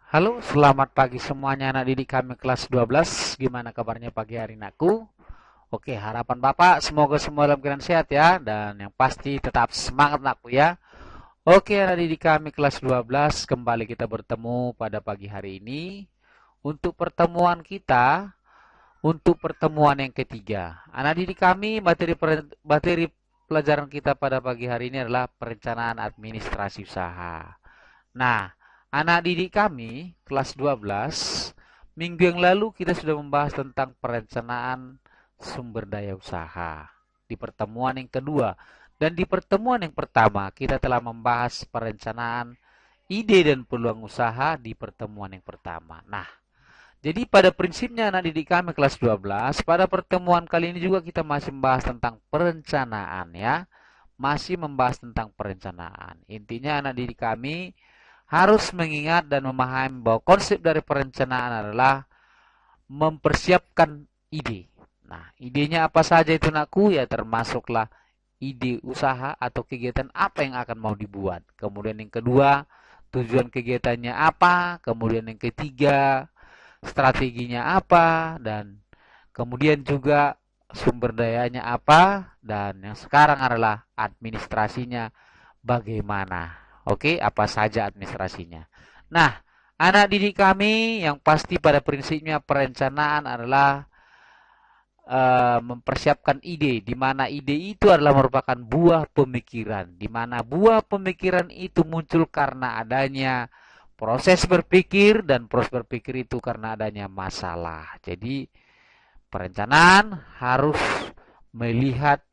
Halo, selamat pagi semuanya anak didik kami kelas 12. Gimana kabarnya pagi hari nakku? Oke, harapan Bapak semoga semua dalam keadaan sehat ya. Dan yang pasti tetap semangat nakku ya. Oke, anak didik kami kelas 12, kembali kita bertemu pada pagi hari ini. Untuk pertemuan kita, untuk pertemuan yang ketiga. Anak didik kami, materi pelajaran kita pada pagi hari ini adalah perencanaan administrasi usaha. Nah, anak didik kami kelas 12, minggu yang lalu kita sudah membahas tentang perencanaan sumber daya usaha di pertemuan yang kedua. Dan di pertemuan yang pertama kita telah membahas perencanaan ide dan peluang usaha di pertemuan yang pertama. Nah, jadi pada prinsipnya anak didik kami kelas 12, pada pertemuan kali ini juga kita masih membahas tentang perencanaan ya. Masih membahas tentang perencanaan. Intinya anak didik kami harus mengingat dan memahami bahwa konsep dari perencanaan adalah mempersiapkan ide. Nah, idenya apa saja itu nakku? Ya termasuklah ide usaha atau kegiatan apa yang akan mau dibuat. Kemudian yang kedua, tujuan kegiatannya apa. Kemudian yang ketiga, strateginya apa. Dan kemudian juga sumber dayanya apa. Dan yang sekarang adalah administrasinya bagaimana. Oke, apa saja administrasinya. Nah, anak didik kami yang pasti pada prinsipnya perencanaan adalah mempersiapkan ide, di mana ide itu adalah merupakan buah pemikiran, di mana buah pemikiran itu muncul karena adanya proses berpikir dan proses berpikir itu karena adanya masalah. Jadi, perencanaan harus melihat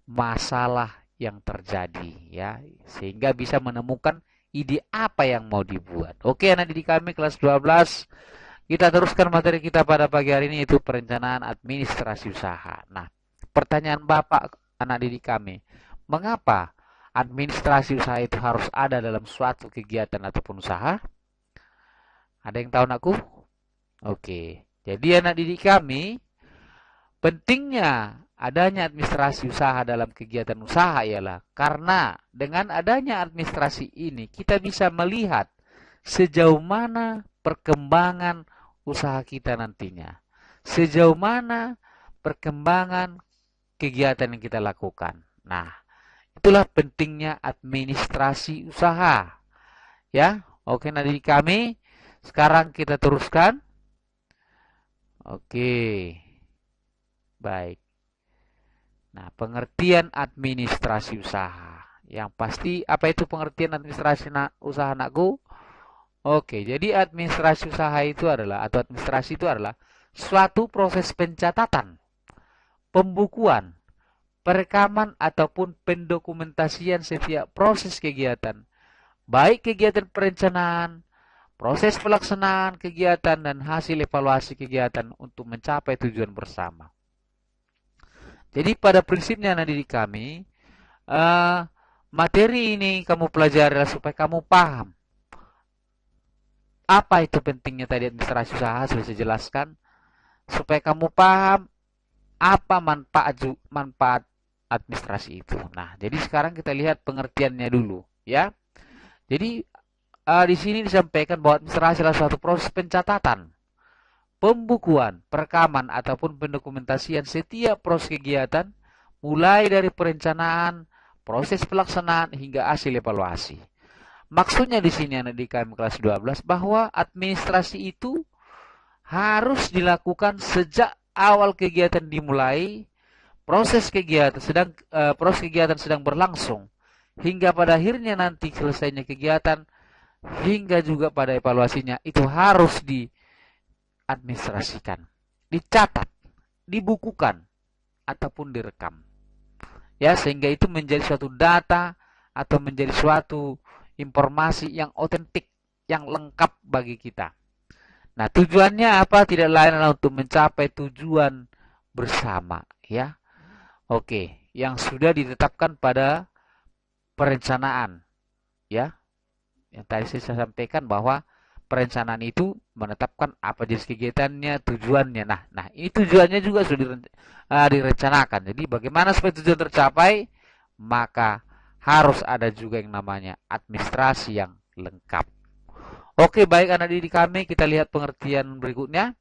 masalah yang terjadi ya sehingga bisa menemukan ide apa yang mau dibuat. Oke, anak didik kami kelas 12, kita teruskan materi kita pada pagi hari ini yaitu perencanaan administrasi usaha. Nah, pertanyaan Bapak anak didik kami, mengapa administrasi usaha itu harus ada dalam suatu kegiatan ataupun usaha? Ada yang tahu anakku? Oke. Jadi anak didik kami, pentingnya adanya administrasi usaha dalam kegiatan usaha ialah karena dengan adanya administrasi ini kita bisa melihat sejauh mana perkembangan usaha kita nantinya. Sejauh mana perkembangan kegiatan yang kita lakukan. Nah, itulah pentingnya administrasi usaha. Ya, oke nanti kami sekarang kita teruskan. Oke, baik. Nah, pengertian administrasi usaha. Yang pasti, apa itu pengertian administrasi usaha anakku? Oke, jadi administrasi usaha itu adalah, atau administrasi itu adalah suatu proses pencatatan, pembukuan, perekaman, ataupun pendokumentasian setiap proses kegiatan. Baik kegiatan perencanaan, proses pelaksanaan kegiatan, dan hasil evaluasi kegiatan untuk mencapai tujuan bersama. Jadi pada prinsipnya anak didik kami, eh, materi ini kamu pelajari supaya kamu paham apa itu pentingnya tadi administrasi usaha sudah saya jelaskan, supaya kamu paham apa manfaat administrasi itu. Nah, jadi sekarang kita lihat pengertiannya dulu, ya. Jadi di sini disampaikan bahwa administrasi adalah suatu proses pencatatan, pembukuan, perekaman ataupun pendokumentasian setiap proses kegiatan mulai dari perencanaan, proses pelaksanaan hingga hasil evaluasi. Maksudnya di sini anak di KM kelas 12 bahwa administrasi itu harus dilakukan sejak awal kegiatan dimulai, proses kegiatan sedang berlangsung hingga pada akhirnya nanti selesainya kegiatan hingga juga pada evaluasinya itu harus diadministrasikan, dicatat, dibukukan ataupun direkam. Ya, sehingga itu menjadi suatu data atau menjadi suatu informasi yang otentik, yang lengkap bagi kita. Nah, tujuannya apa? Tidak lain adalah untuk mencapai tujuan bersama, ya. Oke, yang sudah ditetapkan pada perencanaan, ya. Yang tadi saya sampaikan bahwa perencanaan itu menetapkan apa jenis kegiatannya, tujuannya. Nah, ini tujuannya juga sudah direncanakan. Jadi bagaimana supaya tujuan tercapai? Maka harus ada juga yang namanya administrasi yang lengkap. Oke, baik anak didik kami, kita lihat pengertian berikutnya.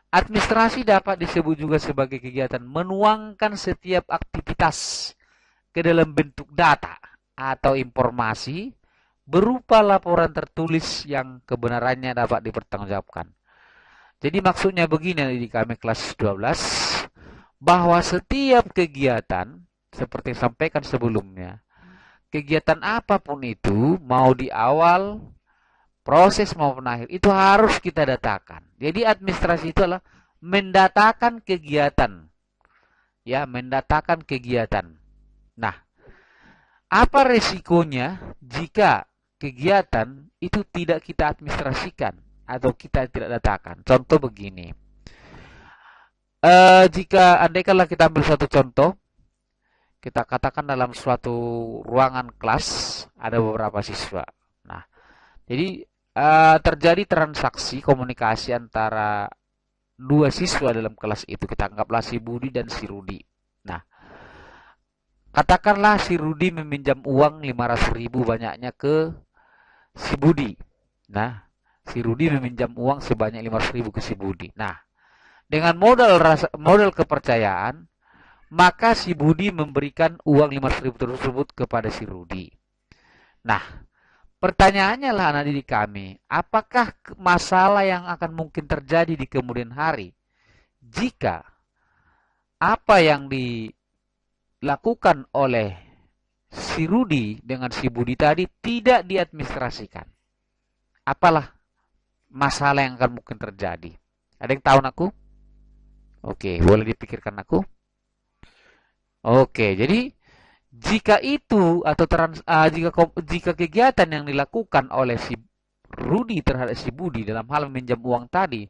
Administrasi dapat disebut juga sebagai kegiatan menuangkan setiap aktivitas ke dalam bentuk data atau informasi berupa laporan tertulis yang kebenarannya dapat dipertanggungjawabkan. Jadi maksudnya begini di kami kelas 12, bahwa setiap kegiatan, seperti yang sampaikan sebelumnya, kegiatan apapun itu, mau di awal, proses maupun akhir, itu harus kita datakan. Jadi administrasi itu adalah mendatakan kegiatan. Ya, mendatakan kegiatan. Nah, apa resikonya jika kegiatan itu tidak kita administrasikan atau kita tidak datakan? Contoh begini. Jika andaikanlah kita ambil satu contoh, kita katakan dalam suatu ruangan kelas ada beberapa siswa. Nah, jadi terjadi transaksi komunikasi antara dua siswa dalam kelas itu. Kita anggaplah si Budi dan si Rudi. Nah, katakanlah si Rudi meminjam uang 500.000 banyaknya ke si Budi. Nah, si Rudi meminjam uang sebanyak 500.000 ke si Budi. Nah, dengan modal kepercayaan, maka si Budi memberikan uang 500.000 tersebut kepada si Rudi. Nah, pertanyaannya lah anak didik kami, apakah masalah yang akan mungkin terjadi di kemudian hari jika apa yang dilakukan oleh si Rudi dengan si Budi tadi tidak diadministrasikan? Apalah masalah yang akan mungkin terjadi? Ada yang tahu aku? Oke, boleh dipikirkan aku? Oke, jadi jika itu atau jika kegiatan yang dilakukan oleh si Rudi terhadap si Budi dalam hal meminjam uang tadi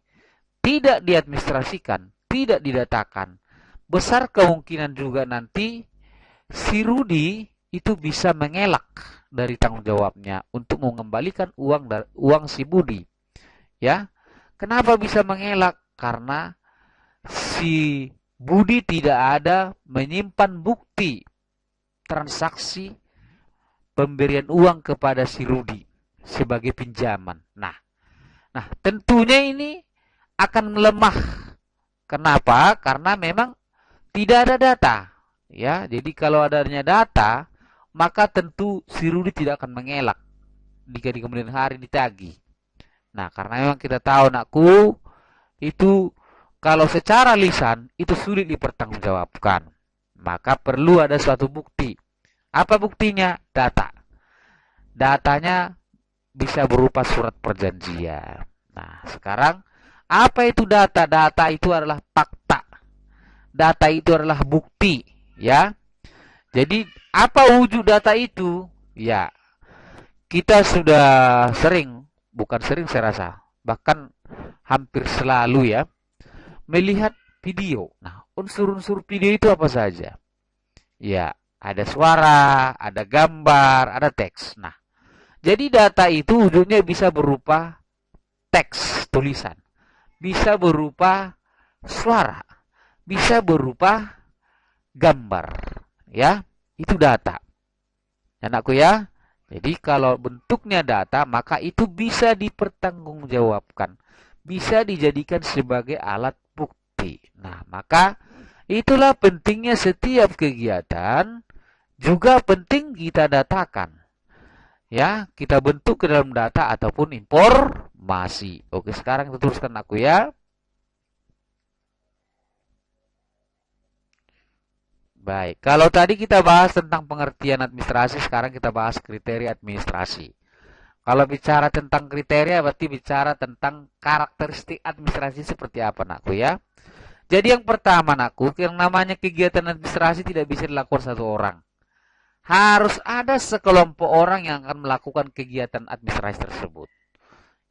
tidak diadministrasikan, tidak didatakan, besar kemungkinan juga nanti si Rudi itu bisa mengelak dari tanggung jawabnya untuk mengembalikan uang si Budi. Ya, kenapa bisa mengelak? Karena si Budi tidak ada menyimpan bukti transaksi pemberian uang kepada si Rudi sebagai pinjaman. Nah, tentunya ini akan melemah. Kenapa? Karena memang tidak ada data. Ya, jadi kalau adanya data, maka tentu si Rudi tidak akan mengelak jika di kemudian hari ditagih. Nah, karena memang kita tahu nakku, itu kalau secara lisan itu sulit dipertanggungjawabkan. Maka perlu ada suatu bukti. Apa buktinya? Data. Datanya bisa berupa surat perjanjian. Nah, sekarang apa itu data? Data itu adalah fakta. Data itu adalah bukti, ya. Jadi, apa wujud data itu? Ya, kita sudah sering, bukan sering saya rasa, bahkan hampir selalu ya, melihat video. Nah, unsur-unsur video itu apa saja? Ya, ada suara, ada gambar, ada teks. Nah, jadi data itu wujudnya bisa berupa teks, tulisan. Bisa berupa suara. Bisa berupa gambar. Ya, itu data. Anakku ya. Jadi kalau bentuknya data, maka itu bisa dipertanggungjawabkan. Bisa dijadikan sebagai alat bukti. Nah, maka itulah pentingnya setiap kegiatan juga penting kita datakan. Ya, kita bentuk ke dalam data ataupun informasi. Oke, sekarang kita teruskan aku ya. Baik, kalau tadi kita bahas tentang pengertian administrasi, sekarang kita bahas kriteria administrasi. Kalau bicara tentang kriteria, berarti bicara tentang karakteristik administrasi seperti apa, nakku ya. Jadi yang pertama, nakku, yang namanya kegiatan administrasi tidak bisa dilakukan satu orang. Harus ada sekelompok orang yang akan melakukan kegiatan administrasi tersebut.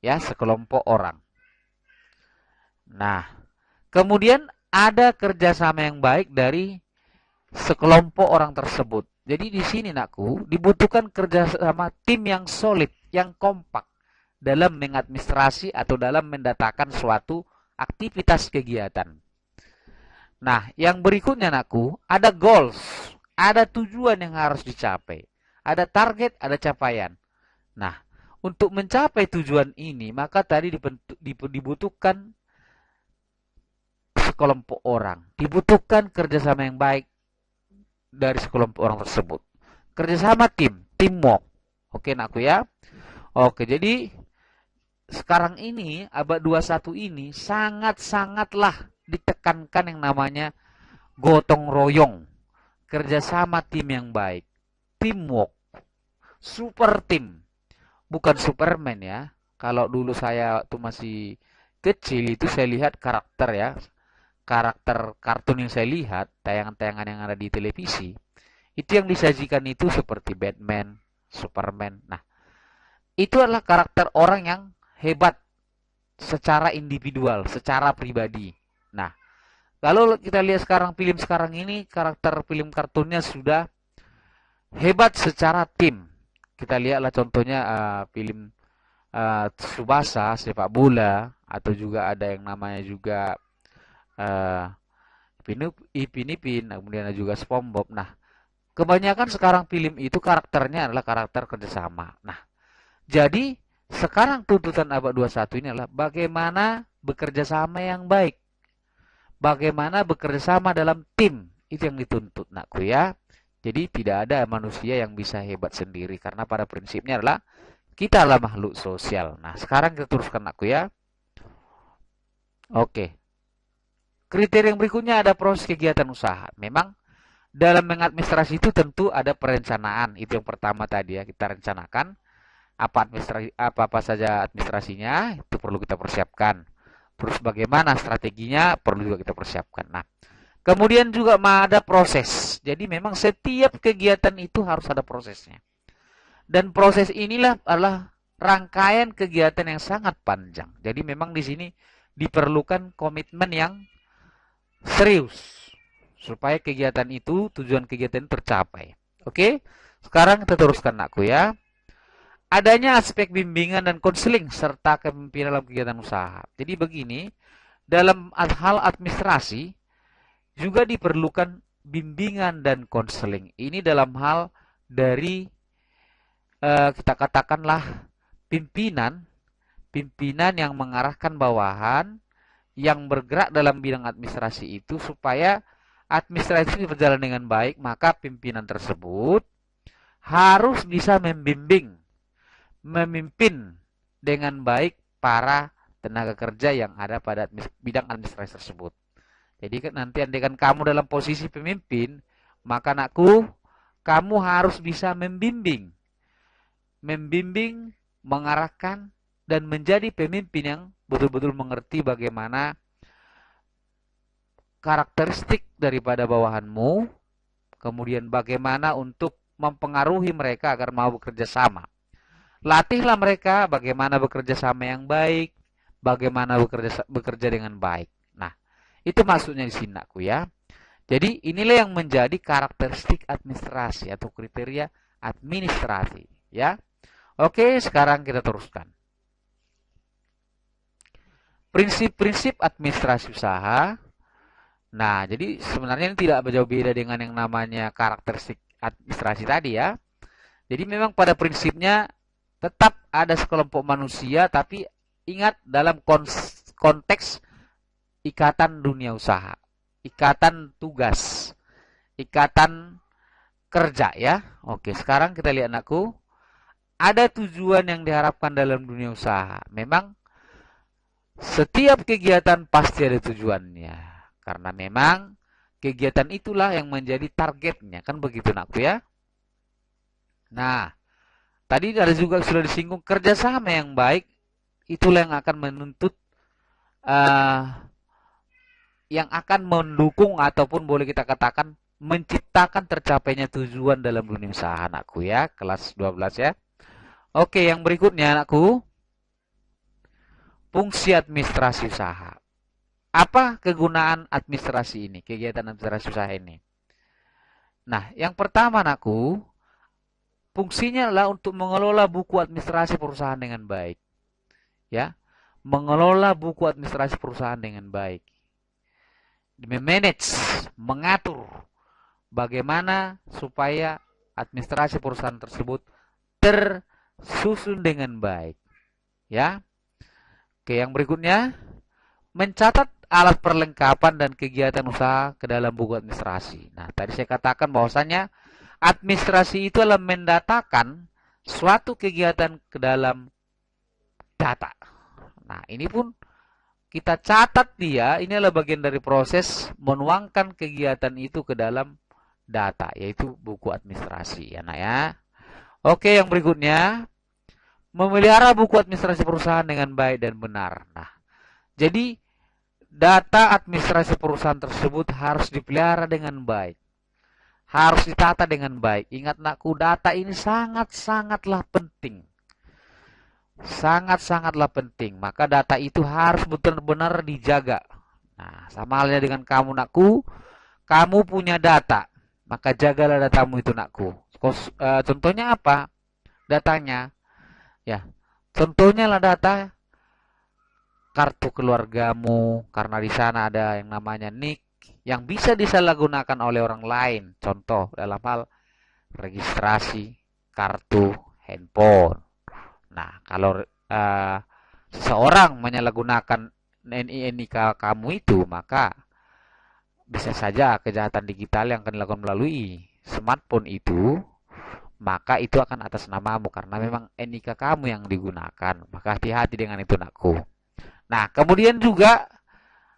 Ya, sekelompok orang. Nah, kemudian ada kerjasama yang baik dari sekelompok orang tersebut. Jadi di sini nakku dibutuhkan kerjasama tim yang solid, yang kompak dalam mengadministrasi atau dalam mendatakan suatu aktivitas kegiatan. Nah, yang berikutnya nakku ada goals, ada tujuan yang harus dicapai, ada target, ada capaian. Nah, Untuk mencapai tujuan ini, maka tadi dibutuhkan sekelompok orang. Dibutuhkan kerjasama yang baik dari sekelompok orang tersebut. Kerjasama teamwork. Oke, nakku ya. Oke, jadi sekarang ini, abad 21 ini, sangat-sangatlah ditekankan yang namanya gotong royong. Kerjasama tim yang baik. Teamwork. Super team. Bukan Superman ya. Kalau dulu saya tuh masih kecil, itu saya lihat karakter ya. Karakter kartun yang saya lihat, tayangan-tayangan yang ada di televisi, itu yang disajikan itu seperti Batman, Superman. Nah, itu adalah karakter orang yang hebat secara individual, secara pribadi. Nah, kalau kita lihat sekarang film sekarang ini, karakter film kartunnya sudah hebat secara tim. Kita lihatlah contohnya film Tsubasa, sepak bola, atau juga ada yang namanya juga uh, Ipin Ipin, kemudian ada juga SpongeBob. Nah, kebanyakan sekarang film itu karakternya adalah karakter kerjasama. Nah, jadi sekarang tuntutan abad 21 ini adalah bagaimana bekerja sama yang baik. Bagaimana bekerja sama dalam tim. Itu yang dituntut, nakku ya. Jadi tidak ada manusia yang bisa hebat sendiri. Karena pada prinsipnya adalah kita adalah makhluk sosial. Nah, sekarang kita teruskan, nakku ya. Oke. Kriteria yang berikutnya ada proses kegiatan usaha. Memang dalam mengadministrasi itu tentu ada perencanaan. Itu yang pertama tadi ya, kita rencanakan apa saja administrasinya, itu perlu kita persiapkan. Terus bagaimana strateginya, perlu juga kita persiapkan. Nah, kemudian juga ada proses. Jadi memang setiap kegiatan itu harus ada prosesnya. Dan proses inilah adalah rangkaian kegiatan yang sangat panjang. Jadi memang di sini diperlukan komitmen yang serius supaya kegiatan itu, tujuan kegiatan tercapai. Oke, sekarang kita teruskan, nakku ya. Adanya aspek bimbingan dan konseling serta kepemimpinan dalam kegiatan usaha. Jadi begini, dalam hal administrasi juga diperlukan bimbingan dan konseling. Ini dalam hal dari kita katakanlah pimpinan yang mengarahkan bawahan yang bergerak dalam bidang administrasi itu supaya administrasi berjalan dengan baik, maka pimpinan tersebut harus bisa memimpin dengan baik para tenaga kerja yang ada pada bidang administrasi tersebut. Jadi nanti andaikan kamu dalam posisi pemimpin, maka anakku, kamu harus bisa membimbing, mengarahkan, dan menjadi pemimpin yang betul-betul mengerti bagaimana karakteristik daripada bawahanmu, kemudian bagaimana untuk mempengaruhi mereka agar mau bekerja sama. Latihlah mereka bagaimana bekerja sama yang baik, bagaimana bekerja dengan baik. Nah, itu maksudnya di sini, nakku ya. Jadi inilah yang menjadi karakteristik administrasi atau kriteria administrasi, ya. Oke, sekarang kita teruskan. Prinsip-prinsip administrasi usaha. Nah, jadi sebenarnya ini tidak jauh beda dengan yang namanya karakteristik administrasi tadi ya. Jadi memang pada prinsipnya tetap ada sekelompok manusia, tapi ingat dalam konteks ikatan dunia usaha, ikatan tugas, ikatan kerja ya. Oke, sekarang kita lihat, anakku. Ada tujuan yang diharapkan dalam dunia usaha. Memang setiap kegiatan pasti ada tujuannya. Karena memang kegiatan itulah yang menjadi targetnya. Kan begitu, nakku ya. Nah, tadi ada juga sudah disinggung kerjasama yang baik. Itulah yang akan menuntut, yang akan mendukung ataupun boleh kita katakan menciptakan tercapainya tujuan dalam dunia usaha, anakku ya. Kelas 12 ya. Oke, yang berikutnya, anakku. Fungsi administrasi usaha. Apa kegunaan administrasi ini, kegiatan administrasi usaha ini? Nah, yang pertama, anakku, fungsinya adalah untuk mengelola buku administrasi perusahaan dengan baik. Ya, mengelola buku administrasi perusahaan dengan baik. Memanage, mengatur bagaimana supaya administrasi perusahaan tersebut susun dengan baik. Ya. Oke, yang berikutnya, mencatat alat perlengkapan dan kegiatan usaha ke dalam buku administrasi. Nah, tadi saya katakan bahwasanya administrasi itu adalah mendatakan suatu kegiatan ke dalam data. Nah, ini pun kita catat dia, ini adalah bagian dari proses menuangkan kegiatan itu ke dalam data, yaitu buku administrasi. Ya, nah ya. Oke, yang berikutnya, memelihara buku administrasi perusahaan dengan baik dan benar. Nah, jadi data administrasi perusahaan tersebut harus dipelihara dengan baik. Harus ditata dengan baik. Ingat nakku, data ini sangat-sangatlah penting. Sangat-sangatlah penting. Maka data itu harus benar-benar dijaga. Nah, sama halnya dengan kamu nakku, kamu punya data. Maka jagalah datamu itu nakku. Contohnya apa? Datanya. Ya, contohnya lah data kartu keluargamu, karena di sana ada yang namanya NIK yang bisa disalahgunakan oleh orang lain. Contoh dalam hal registrasi kartu handphone. Nah, kalau seseorang menyalahgunakan NIK kamu itu, maka bisa saja kejahatan digital yang akan dilakukan melalui smartphone itu, maka itu akan atas namamu karena memang NIK kamu yang digunakan. Maka hati-hati dengan itu nakku. Nah, kemudian juga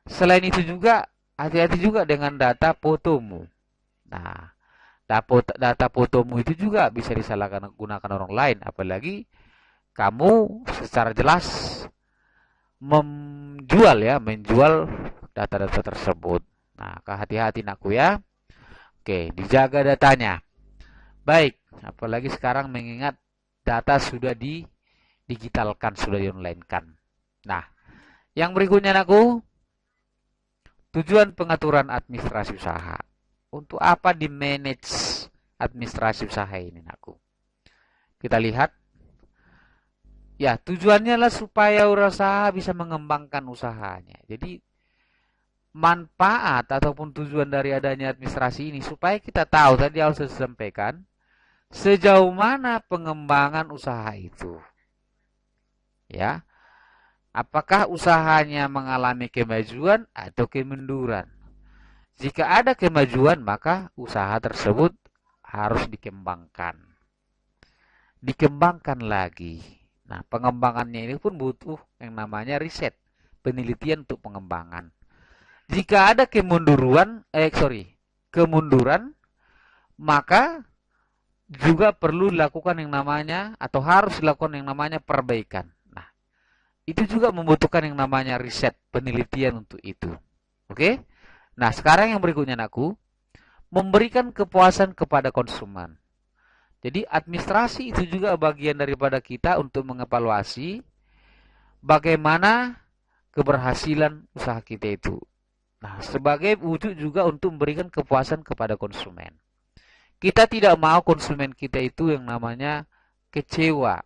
selain itu juga hati-hati juga dengan data fotomu. Nah, data fotomu itu juga bisa disalahgunakan orang lain, apalagi kamu secara jelas menjual data-data tersebut. Nah, hati-hati nakku ya. Oke, dijaga datanya. Baik, apalagi sekarang mengingat data sudah didigitalkan, sudah di-online-kan. Nah, yang berikutnya nakku, tujuan pengaturan administrasi usaha. Untuk apa di manage administrasi usaha ini nakku? Kita lihat. Ya, tujuannya adalah supaya usaha bisa mengembangkan usahanya. Jadi manfaat ataupun tujuan dari adanya administrasi ini supaya kita tahu, tadi harus saya sampaikan, sejauh mana pengembangan usaha itu. Ya. Apakah usahanya mengalami kemajuan atau kemunduran? Jika ada kemajuan, maka usaha tersebut harus dikembangkan. Dikembangkan lagi. Nah, pengembangannya ini pun butuh yang namanya riset, penelitian untuk pengembangan. Jika ada kemunduran, maka juga perlu dilakukan yang namanya atau harus dilakukan yang namanya perbaikan. Nah, itu juga membutuhkan yang namanya riset, penelitian untuk itu. Oke? Nah, sekarang yang berikutnya nakku, memberikan kepuasan kepada konsumen. Jadi administrasi itu juga bagian daripada kita untuk mengevaluasi bagaimana keberhasilan usaha kita itu. Nah, sebagai wujud juga untuk memberikan kepuasan kepada konsumen. Kita tidak mau konsumen kita itu yang namanya kecewa.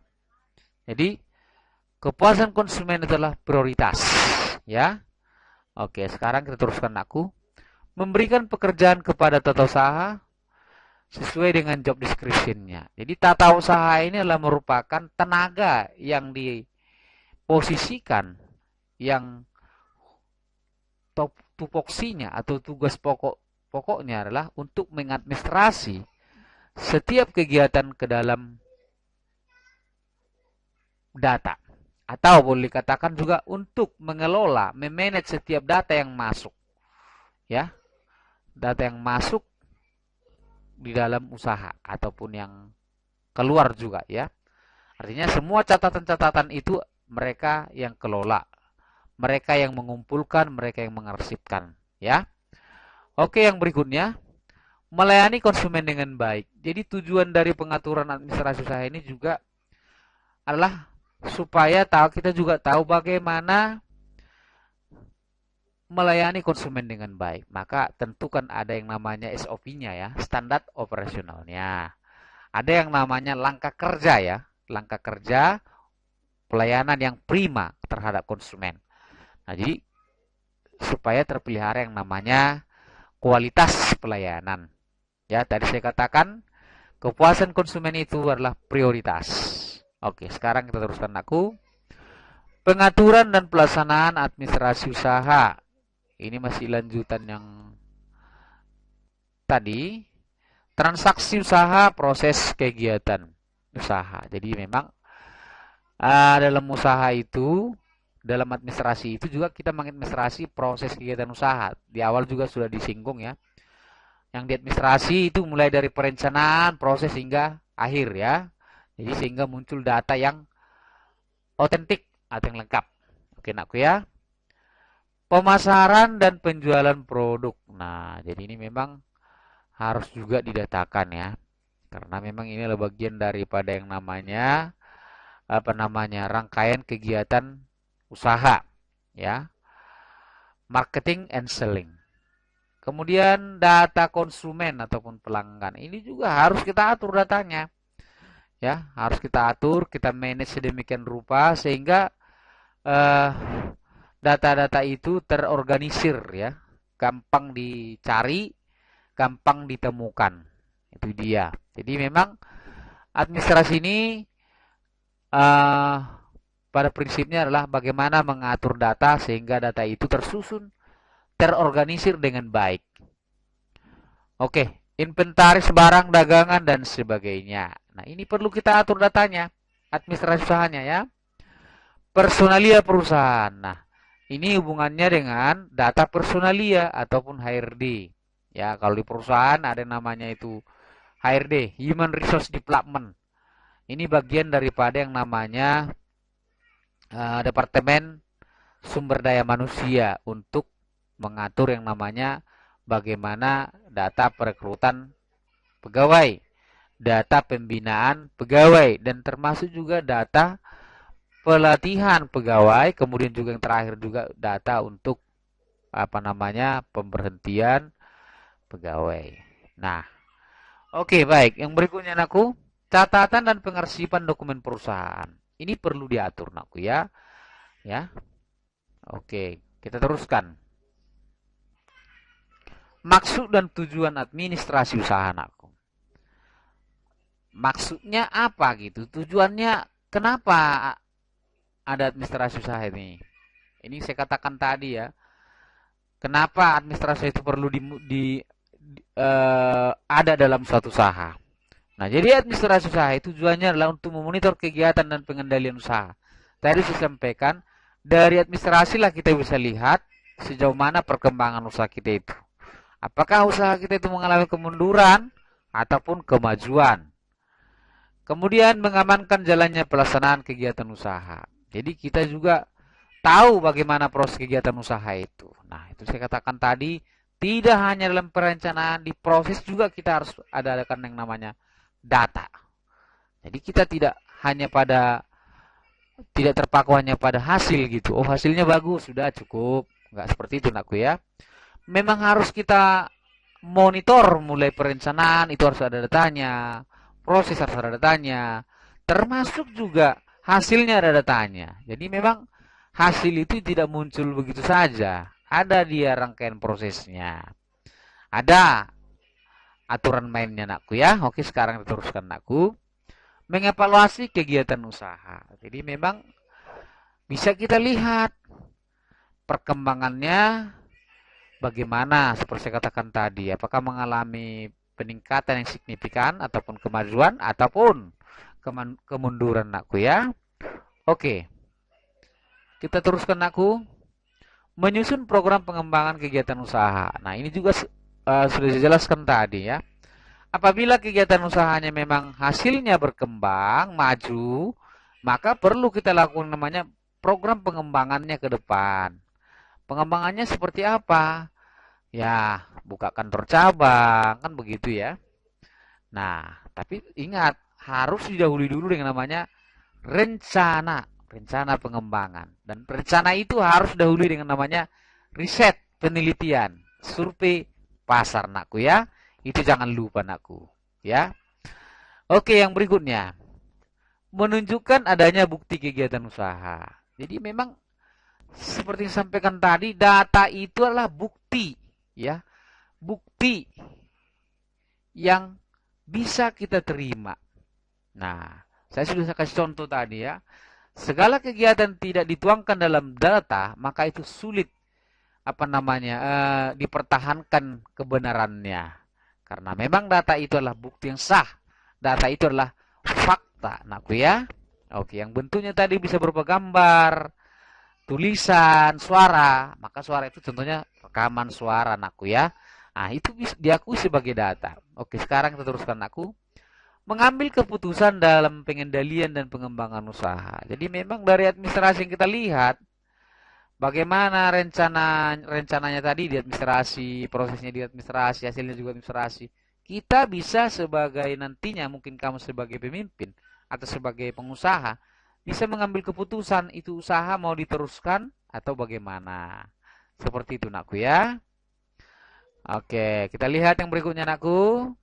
Jadi, kepuasan konsumen adalah prioritas. Ya. Oke, sekarang kita teruskan aku. Memberikan pekerjaan kepada tata usaha sesuai dengan job description-nya. Jadi tata usaha ini adalah merupakan tenaga yang diposisikan, yang tupoksinya atau tugas pokoknya adalah untuk mengadministrasi setiap kegiatan ke dalam data. Atau boleh dikatakan juga untuk mengelola, memanage setiap data yang masuk. Ya, data yang masuk di dalam usaha ataupun yang keluar juga ya. Artinya semua catatan-catatan itu mereka yang kelola, mereka yang mengumpulkan, mereka yang mengarsipkan ya. Oke, yang berikutnya, melayani konsumen dengan baik. Jadi tujuan dari pengaturan administrasi usaha ini juga adalah supaya kita juga tahu bagaimana melayani konsumen dengan baik. Maka tentukan ada yang namanya SOP-nya ya, standar operasionalnya. Ada yang namanya langkah kerja ya, langkah kerja pelayanan yang prima terhadap konsumen. Nah, jadi supaya terpelihara yang namanya kualitas pelayanan. Ya, tadi saya katakan kepuasan konsumen itu adalah prioritas. Oke, sekarang kita teruskan aku. Pengaturan dan pelaksanaan administrasi usaha. Ini masih lanjutan yang tadi. Transaksi usaha, proses kegiatan usaha. Jadi memang dalam usaha itu, dalam administrasi itu juga kita mengadministrasi proses kegiatan usaha. Di awal juga sudah disinggung ya. Yang di administrasi itu mulai dari perencanaan, proses hingga akhir ya. Jadi sehingga muncul data yang otentik atau yang lengkap. Oke, nakku ya. Pemasaran dan penjualan produk. Nah, jadi ini memang harus juga didatakan ya. Karena memang ini adalah bagian daripada yang namanya rangkaian kegiatan usaha ya. Marketing and selling. Kemudian data konsumen ataupun pelanggan. Ini juga harus kita atur datanya. Ya, harus kita atur, kita manage sedemikian rupa sehingga data-data itu terorganisir ya. Gampang dicari, gampang ditemukan. Itu dia. Jadi memang administrasi ini pada prinsipnya adalah bagaimana mengatur data sehingga data itu tersusun, terorganisir dengan baik. Oke, inventaris barang dagangan dan sebagainya. Nah, ini perlu kita atur datanya, administrasi usahanya ya. Personalia perusahaan. Nah, ini hubungannya dengan data personalia ataupun HRD. Ya, kalau di perusahaan ada yang namanya itu HRD, Human Resource Development. Ini bagian daripada yang namanya Departemen Sumber Daya Manusia untuk mengatur yang namanya bagaimana data perekrutan pegawai, data pembinaan pegawai, dan termasuk juga data pelatihan pegawai, kemudian juga yang terakhir juga data untuk pemberhentian pegawai. Nah, oke, baik. Yang berikutnya nakku, catatan dan pengarsipan dokumen perusahaan. Ini perlu diatur nakku ya. Ya. Oke, kita teruskan. Maksud dan tujuan administrasi usaha nakku. Maksudnya apa gitu? Tujuannya kenapa ada administrasi usaha ini? Ini saya katakan tadi ya. Kenapa administrasi itu perlu ada dalam suatu usaha? Nah, jadi administrasi usaha itu tujuannya adalah untuk memonitor kegiatan dan pengendalian usaha. Tadi saya sampaikan, dari administrasi lah kita bisa lihat sejauh mana perkembangan usaha kita itu. Apakah usaha kita itu mengalami kemunduran ataupun kemajuan. Kemudian mengamankan jalannya pelaksanaan kegiatan usaha. Jadi kita juga tahu bagaimana proses kegiatan usaha itu. Nah, itu saya katakan tadi, tidak hanya dalam perencanaan, di proses juga kita harus adakan yang namanya data. Jadi kita tidak terpaku hanya pada hasil gitu. Oh, hasilnya bagus, sudah cukup. Enggak seperti itu nakku ya. Memang harus kita monitor mulai perencanaan, itu harus ada datanya. Proses harus ada datanya. Termasuk juga hasilnya ada datanya. Jadi memang hasil itu tidak muncul begitu saja. Ada dia rangkaian prosesnya. Ada aturan mainnya nakku ya. Oke, sekarang teruskan nakku. Mengevaluasi kegiatan usaha. Jadi memang bisa kita lihat perkembangannya bagaimana seperti saya katakan tadi. Apakah mengalami peningkatan yang signifikan ataupun kemajuan ataupun kemunduran nakku ya. Oke. Kita teruskan nakku. Menyusun program pengembangan kegiatan usaha. Nah, ini juga sudah dijelaskan tadi ya. Apabila kegiatan usahanya memang hasilnya berkembang, maju, maka perlu kita lakukan namanya program pengembangannya ke depan. Pengembangannya seperti apa? Ya, buka kantor cabang, kan begitu ya. Nah, tapi ingat, harus didahului dulu dengan namanya rencana pengembangan. Dan rencana itu harus didahului dengan namanya riset, penelitian, survei pasar nakku ya. Itu jangan lupa nakku ya. Oke, yang berikutnya. Menunjukkan adanya bukti kegiatan usaha. Jadi memang seperti yang sampaikan tadi, data itu adalah bukti ya. Bukti yang bisa kita terima. Nah, Saya sudah kasih contoh tadi ya. Segala kegiatan tidak dituangkan dalam data, maka itu sulit dipertahankan kebenarannya. Karena memang data itu adalah bukti yang sah. Data itu adalah fakta, nakku ya. Oke, yang bentuknya tadi bisa berupa gambar, tulisan, suara. Maka suara itu contohnya rekaman suara, nakku ya. Nah, itu bisa diakui sebagai data. Oke, sekarang kita teruskan, nakku. Mengambil keputusan dalam pengendalian dan pengembangan usaha. Jadi memang dari administrasi yang kita lihat, bagaimana rencananya tadi di administrasi, prosesnya di administrasi, hasilnya juga administrasi. Kita bisa sebagai nantinya mungkin kamu sebagai pemimpin atau sebagai pengusaha bisa mengambil keputusan itu usaha mau diteruskan atau bagaimana. Seperti itu, nakku ya. Oke, kita lihat yang berikutnya, nakku.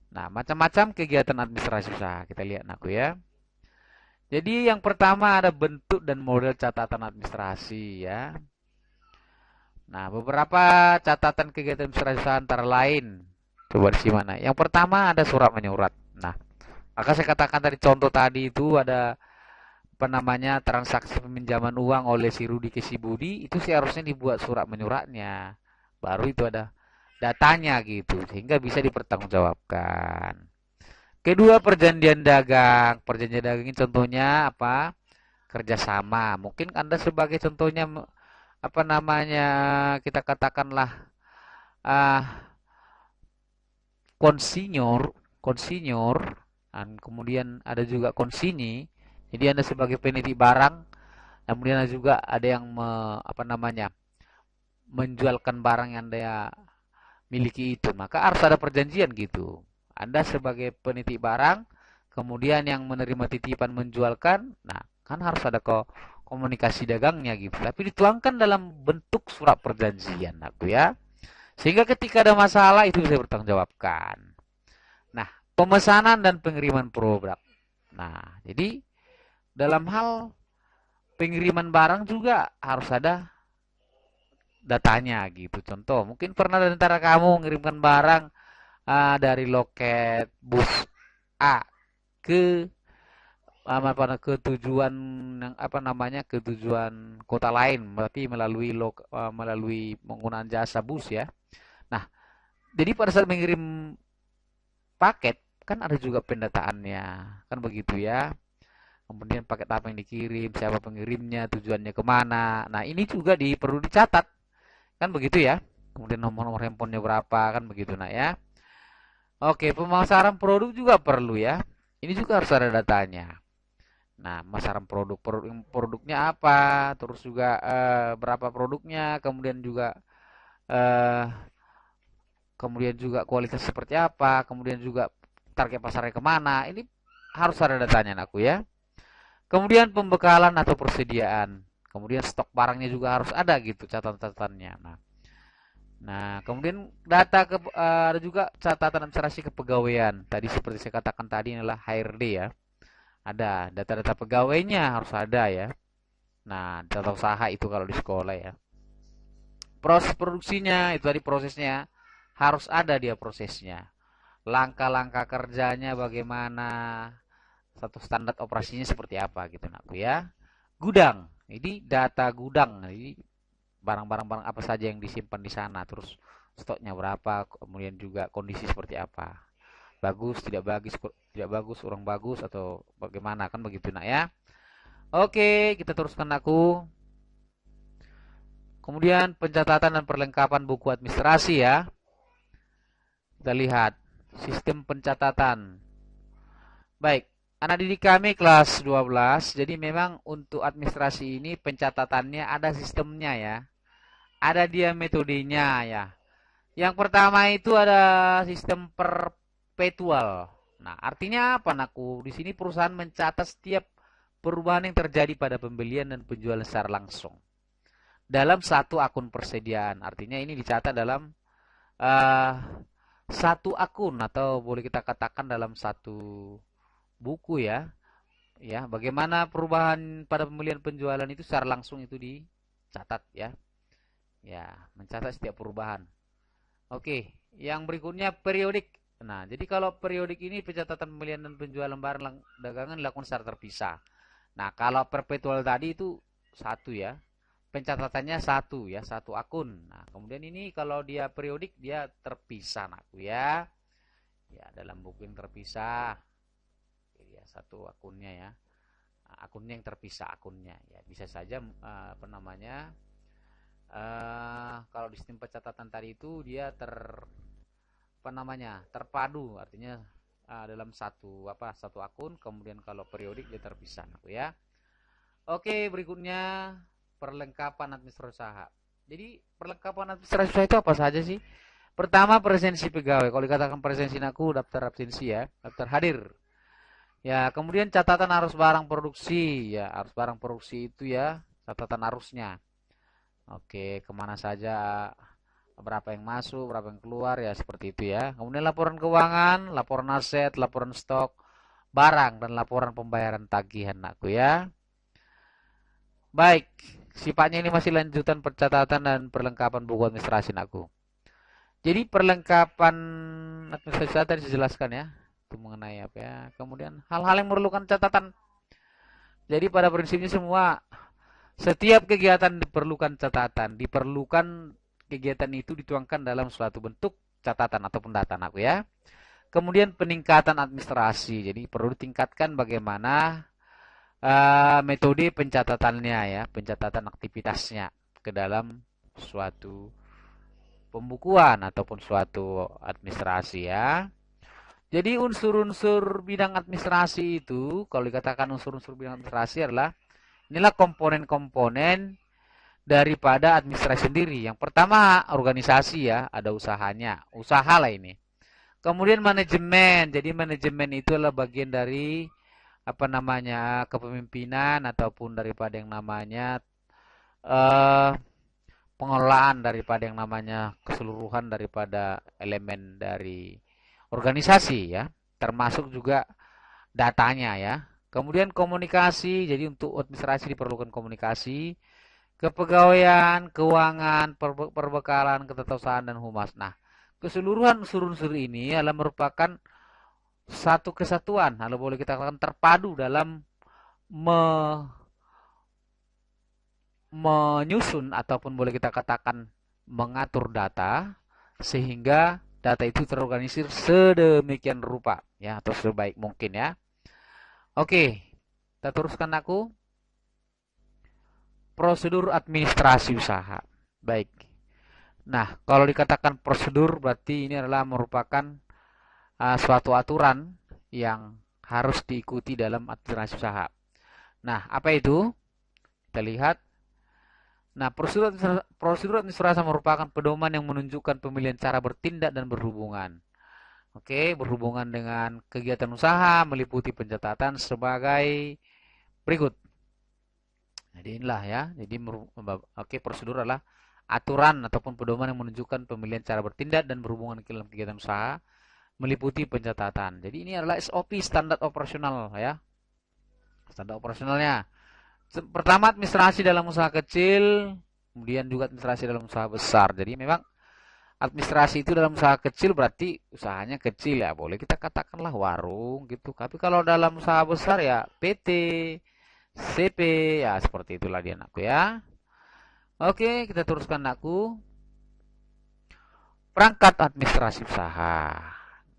Nah, macam-macam kegiatan administrasi usaha. Kita lihat, nakku ya. Jadi yang pertama ada bentuk dan model catatan administrasi ya. Nah, beberapa catatan kegiatan administrasi usaha antara lain. Coba di mana? Yang pertama ada surat menyurat. Nah, maka saya katakan tadi contoh tadi itu ada transaksi peminjaman uang oleh si Rudi ke si Budi, itu seharusnya dibuat surat menyuratnya. Baru itu ada datanya gitu, sehingga bisa dipertanggungjawabkan. Kedua, perjanjian dagang. Perjanjian dagang ini contohnya apa? Kerjasama. Mungkin Anda sebagai contohnya kita katakanlah ah konsinyor, dan kemudian ada juga konsinyi. Jadi Anda sebagai penitip barang, kemudian juga ada yang menjualkan barang yang Anda miliki itu. Maka harus ada perjanjian gitu. Anda sebagai penitip barang, kemudian yang menerima titipan menjualkan, nah kan harus ada komunikasi dagangnya gitu. Tapi dituangkan dalam bentuk surat perjanjian, aku ya. Sehingga ketika ada masalah itu bisa bertanggungjawabkan. Nah, pemesanan dan pengiriman produk. Nah, jadi dalam hal pengiriman barang juga harus ada datanya gitu. Contoh, mungkin pernah di antara kamu mengirimkan barang dari loket bus A ke ke tujuan ke tujuan kota lain, berarti melalui penggunaan jasa bus ya. Nah, jadi pada saat mengirim paket kan ada juga pendataannya, kan begitu ya. Kemudian paket apa yang dikirim, siapa pengirimnya, tujuannya kemana. Nah, ini juga perlu dicatat, kan begitu ya. Kemudian nomor handphonenya berapa, kan begitu nak ya. Oke, pemasaran produk juga perlu ya. Ini juga harus ada datanya. Nah, pemasaran produknya apa, terus juga berapa produknya, eh, kemudian juga kualitas seperti apa, kemudian juga target pasarnya kemana. Ini harus ada datanya, aku ya. Kemudian pembekalan atau persediaan, kemudian stok barangnya juga harus ada gitu catatan-catatannya. Nah, kemudian ada juga catatan administrasi kepegawaian. Tadi seperti saya katakan tadi adalah HRD ya. Ada data-data pegawainya harus ada ya. Nah, data usaha itu kalau di sekolah ya. Proses produksinya itu tadi prosesnya harus ada dia prosesnya. Langkah-langkah kerjanya bagaimana, satu standar operasinya seperti apa gitu nakku ya. Gudang, ini data gudang. Ini barang-barang apa saja yang disimpan di sana, terus stoknya berapa, kemudian juga kondisi seperti apa. Bagus, tidak bagus, kurang bagus atau bagaimana kan begitu nak ya. Oke, kita teruskan aku. Kemudian pencatatan dan perlengkapan buku administrasi ya. Kita lihat sistem pencatatan. Baik, anak didik kami kelas 12, jadi memang untuk administrasi ini pencatatannya ada sistemnya ya. Ada dia metodenya ya. Yang pertama itu ada sistem perpetual. Nah, artinya apa, nakku? Di sini perusahaan mencatat setiap perubahan yang terjadi pada pembelian dan penjualan secara langsung dalam satu akun persediaan. Artinya ini dicatat dalam uh, satu akun atau boleh kita katakan dalam satu buku ya. Ya, bagaimana perubahan pada pembelian penjualan itu secara langsung itu dicatat ya. Ya, mencatat setiap perubahan. Oke, yang berikutnya periodik. Nah, jadi kalau periodik ini pencatatan pembelian dan penjualan barang dagangan dilakukan secara terpisah. Nah, kalau perpetual tadi itu satu ya, pencatatannya satu ya, satu akun. Nah, kemudian ini kalau dia periodik dia terpisah, nakku ya. Ya, dalam buku yang terpisah. Jadi ya, satu akunnya ya. Nah, akunnya yang terpisah akunnya ya. Bisa saja apa namanya? Kalau di sistem pencatatan tadi itu dia apa namanya? Terpadu, artinya dalam satu akun, kemudian kalau periodik dia terpisah, nakku ya. Oke, berikutnya perlengkapan administrasi usaha. Jadi perlengkapan administrasi usaha itu apa saja sih? Pertama, presensi pegawai. Kalau dikatakan presensi aku daftar absensi ya, daftar hadir. Ya, kemudian catatan arus barang produksi. Ya, arus barang produksi itu ya, catatan arusnya. Oke, kemana saja, berapa yang masuk, berapa yang keluar ya, seperti itu ya. Kemudian laporan keuangan, laporan aset, laporan stok barang, dan laporan pembayaran tagihan aku ya. Baik, sifatnya ini masih lanjutan pencatatan dan perlengkapan buku administrasi aku. Jadi perlengkapan administrasi tadi dijelaskan ya, itu mengenai apa ya. Kemudian hal-hal yang memerlukan catatan. Jadi pada prinsipnya semua setiap kegiatan diperlukan catatan, diperlukan kegiatan itu dituangkan dalam suatu bentuk catatan ataupun data aku ya. Kemudian peningkatan administrasi, jadi perlu ditingkatkan bagaimana metode pencatatannya ya, pencatatan aktivitasnya ke dalam suatu pembukuan ataupun suatu administrasi ya. Jadi unsur-unsur bidang administrasi itu, kalau dikatakan unsur-unsur bidang administrasi adalah inilah komponen-komponen daripada administrasi sendiri. Yang pertama organisasi ya, ada usahanya, usaha lah ini. Kemudian manajemen, jadi manajemen itu adalah bagian dari apa namanya kepemimpinan ataupun daripada yang namanya pengelolaan daripada yang namanya keseluruhan daripada elemen dari organisasi ya, termasuk juga datanya ya. Kemudian komunikasi, jadi untuk administrasi diperlukan komunikasi, kepegawaian, keuangan, perbekalan, ketatanegaraan dan humas. Nah, keseluruhan unsur-unsur ini adalah merupakan satu kesatuan, kalau boleh kita katakan terpadu dalam menyusun ataupun boleh kita katakan mengatur data sehingga data itu terorganisir sedemikian rupa ya, atau sebaik mungkin ya. Oke, kita teruskan aku. Prosedur administrasi usaha. Baik. Nah, kalau dikatakan prosedur berarti ini adalah merupakan suatu aturan yang harus diikuti dalam administrasi usaha. Nah, apa itu? Kita lihat. Nah, prosedur administrasi merupakan pedoman yang menunjukkan pemilihan cara bertindak dan berhubungan. Oke, berhubungan dengan kegiatan usaha meliputi pencatatan sebagai berikut. Jadi inilah ya. Jadi prosedur adalah aturan ataupun pedoman yang menunjukkan pemilihan cara bertindak dan berhubungan dalam kegiatan usaha meliputi pencatatan. Jadi ini adalah SOP, standar operasional ya. Standar operasionalnya. Pertama administrasi dalam usaha kecil, kemudian juga administrasi dalam usaha besar. Jadi memang administrasi itu dalam usaha kecil berarti usahanya kecil ya, boleh kita katakanlah warung gitu. Tapi kalau dalam usaha besar ya PT, CP ya, seperti itulah dia anakku ya. Oke, kita teruskan anakku. Perangkat administrasi usaha.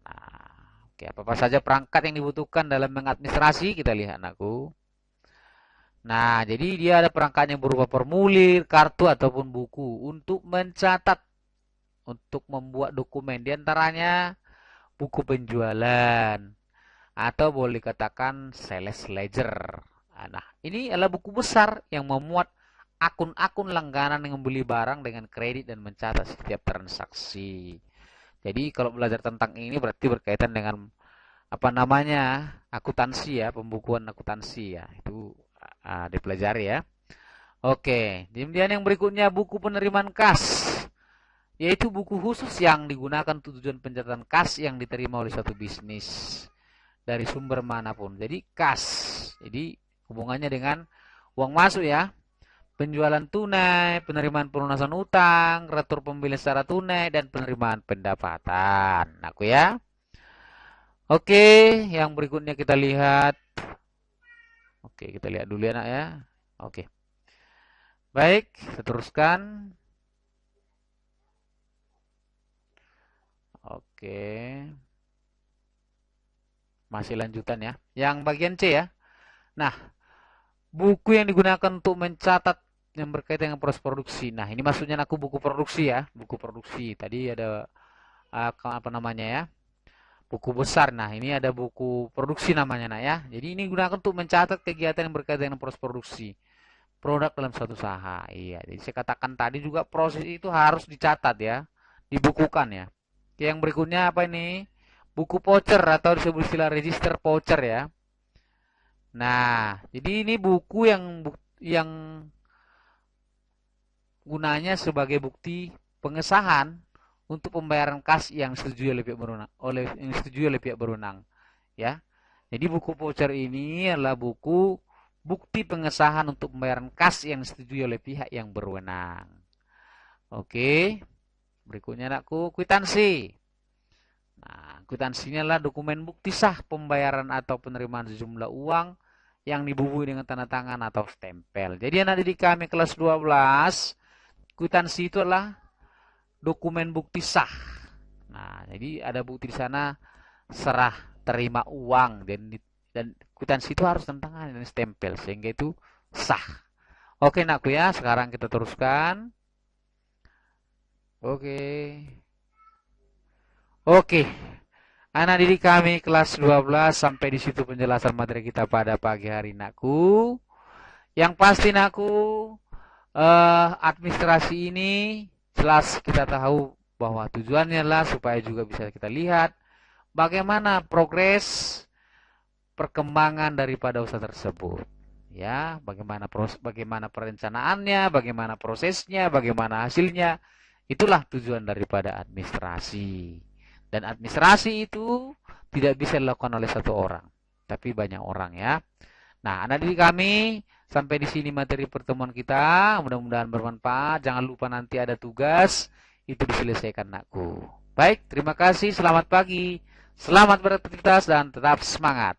Nah, oke, apa saja perangkat yang dibutuhkan dalam mengadministrasi, kita lihat anakku. Nah, jadi dia ada perangkat yang berupa formulir, kartu ataupun buku untuk mencatat, untuk membuat dokumen. Di antaranya buku penjualan atau boleh dikatakan sales ledger. Nah, ini adalah buku besar yang memuat akun-akun langganan yang membeli barang dengan kredit dan mencatat setiap transaksi. Jadi kalau belajar tentang ini berarti berkaitan dengan apa namanya akuntansi ya, pembukuan akuntansi ya, itu dipelajari ya. Oke, kemudian yang berikutnya buku penerimaan kas, yaitu buku khusus yang digunakan untuk tujuan pencatatan kas yang diterima oleh suatu bisnis dari sumber manapun. Jadi kas, jadi hubungannya dengan uang masuk ya, penjualan tunai, penerimaan pelunasan utang, retur pembelian secara tunai, dan penerimaan pendapatan. Aku ya. Oke, yang berikutnya kita lihat. Oke, kita lihat dulu ya nak ya. Oke. Baik, kita teruskan. Oke. Masih lanjutan ya. Yang bagian C ya. Nah, buku yang digunakan untuk mencatat yang berkaitan dengan proses produksi. Nah, ini maksudnya aku buku produksi ya, buku produksi. Tadi ada apa namanya ya? Buku besar. Nah, ini ada buku produksi namanya nak ya. Jadi ini digunakan untuk mencatat kegiatan yang berkaitan dengan proses produksi produk dalam suatu usaha. Iya, jadi saya katakan tadi juga proses itu harus dicatat ya, dibukukan ya. Yang berikutnya apa ini? Buku voucher atau disebut istilah register voucher ya. Nah, jadi ini buku yang gunanya sebagai bukti pengesahan untuk pembayaran kas yang disetujui oleh pihak berwenang ya. Jadi buku voucher ini adalah buku bukti pengesahan untuk pembayaran kas yang disetujui oleh pihak yang berwenang. Oke. Berikutnya anakku, kwitansi. Nah, kwitansi ini adalah dokumen bukti sah pembayaran atau penerimaan sejumlah uang yang dibubuhi dengan tanda tangan atau stempel. Jadi anak didik kami kelas 12, kwitansi itu adalah dokumen bukti sah. Nah, jadi ada bukti di sana serah terima uang dan kwitansi itu harus tanda tangan dan stempel sehingga itu sah. Oke nakku ya, sekarang kita teruskan. Oke. Oke. Anak didik kami kelas 12 sampai di situ penjelasan materi kita pada pagi hari nakku. Yang pasti nakku administrasi ini jelas kita tahu bahwa tujuannya adalah supaya juga bisa kita lihat bagaimana progres perkembangan daripada usaha tersebut. Ya, bagaimana perencanaannya, bagaimana prosesnya, bagaimana hasilnya. Itulah tujuan daripada administrasi. Dan administrasi itu tidak bisa dilakukan oleh satu orang, tapi banyak orang ya. Nah, anak didik kami, sampai di sini materi pertemuan kita. Mudah-mudahan bermanfaat. Jangan lupa nanti ada tugas, itu diselesaikan nakku. Baik, terima kasih. Selamat pagi. Selamat beraktivitas dan tetap semangat.